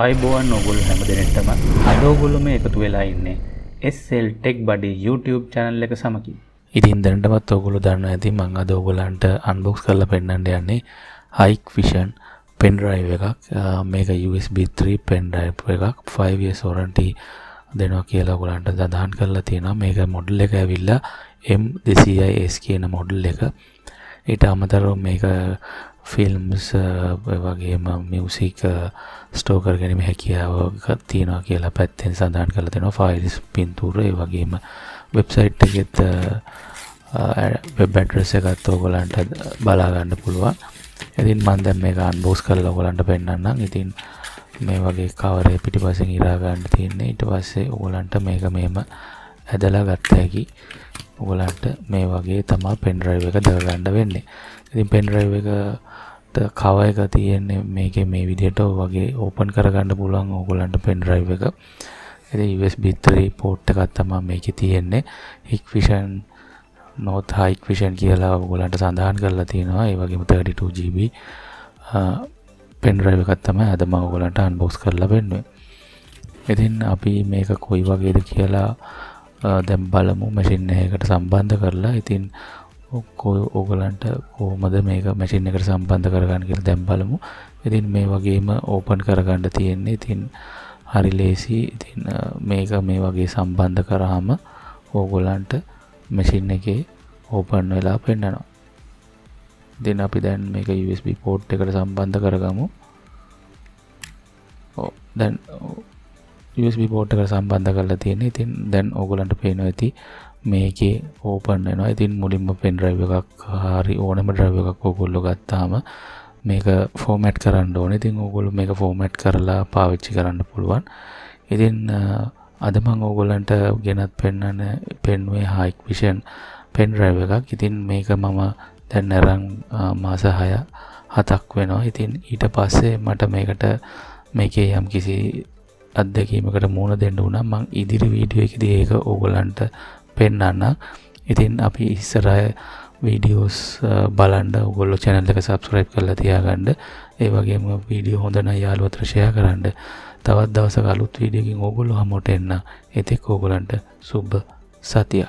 ආයිබෝවන් ඔයගොල්ලෝ හැමදෙනෙක්ටම අද ඔයගොල්ලෝ මේ එකතු වෙලා ඉන්නේ SLTechBuddy YouTube channel එක සමගින්. ඉතින් දැනටමත් ඔයගොල්ලෝ දන්නවා ඇති මම අද ඔයගොල්ලන්ට unbox කරලා පෙන්නන්න යන්නේ Hikvision pen drive එකක්. මේක USB 3 pen drive එකක් 5 years warranty දෙනවා කියලා ඔයගොල්ලන්ට සඳහන් කරලා තියෙනවා. මේක මොඩල් එක ඇවිල්ලා M200S කියන මොඩල් එක. ඊට අමතරව මේක ෆිල්ම්ස් වගේම මියුසික් ස්ටෝර් කරගෙන හැකියාව තියෙනවා කියලා පැත්තෙන් සඳහන් කරලා තියෙනවා. ෆයිල්ස් පින්තූර ඒ වගේම වෙබ්සයිට් එකෙත් වෙබ් ඇඩ්‍රස් එකත් ඔයගොල්ලන්ට බලා ගන්න පුළුවන්. ඉතින් මම දැන් මේක අන්බොක්ස් කරලා ඔයගොල්ලන්ට පෙන්නන්නම්. ඉතින් මේ වගේ කවරේ පිටිපස්සෙන් ඉරා ගන්න තියෙන්නේ. ඊට පස්සේ ඔයගොල්ලන්ට මේක මෙහෙම ඇදලා ගත්ත හැකි. ඔයගොල්ලන්ට මේ වගේ තමයි pen drive එක දාග ගන්න වෙන්නේ. ඉතින් pen drive එකට cover එක තියෙන්නේ මේකේ මේ විදිහට වගේ open කරගන්න පුළුවන් ඔයගොල්ලන්ට pen drive එක. ඉතින් USB 3 port එකක් තමයි මේකේ තියෙන්නේ. Hikvision North Hikvision කියලා ඔයගොල්ලන්ට සඳහන් කරලා තියෙනවා. ඒ වගේම 32GB pen drive එකක් තමයි අද මම ඔයගොල්ලන්ට unbox කරලා පෙන්නුවේ. ඉතින් අපි මේක කොයි වගේද කියලා දැන් බලමු මැෂින් එකකට සම්බන්ධ කරලා. ඉතින් ඔයගොල්ලන්ට කොහොමද මේක මැෂින් එකට සම්බන්ධ කරගන්න කියලා දැන් බලමු. ඉතින් මේ වගේම ඕපන් කරගන්න තියෙන්නේ. ඉතින් හරි ලේසි. ඉතින් මේක මේ වගේ සම්බන්ධ කරාම ඔයගොල්ලන්ට මැෂින් එකේ ඕපන් වෙලා පෙන්නනවා. ඉතින් අපි දැන් මේක USB port එකට සම්බන්ධ කරගමු. දැන් USB port එකට සම්බන්ධ කරලා තියෙන්නේ. ඉතින් දැන් ඔයගොල්ලන්ට පේනවා ඇති මේකේ ඕපන් වෙනවා. ඉතින් මුලින්ම pen drive එකක් හරි ඕනම drive එකක් ඔයගොල්ලෝ ගත්තාම මේක format කරන්න ඕනේ. ඉතින් ඔයගොල්ලෝ මේක format කරලා පාවිච්චි කරන්න පුළුවන්. ඉතින් අද මම ඔයගොල්ලන්ට ගෙනත් පෙන්නුවේ Hikvision pen drive එකක්. ඉතින් මේක මම දැන් අරන් මාස 6-7ක් වෙනවා. ඉතින් ඊට පස්සේ මට මේකේ යම් කිසි අත්දැකීමකට මුහුණ දෙන්න වුණා. මම ඉදිරි වීඩියෝ එකේදී ඒක ඕගොල්ලන්ට පෙන්නන්න. ඉතින් අපි ඉස්සරහ වීඩියෝස් බලන්න ඔයගොල්ලෝ channel එක subscribe කරලා තියාගන්න. ඒ වගේම වීඩියෝ හොඳ නම් යාළුවොත් share කරන්න. තවත් දවසක අලුත් වීඩියෝ එකකින් ඔයගොල්ලෝ හමුවට එන්න. ඒතෙක් ඔයගොල්ලන්ට සුබ සතියක්.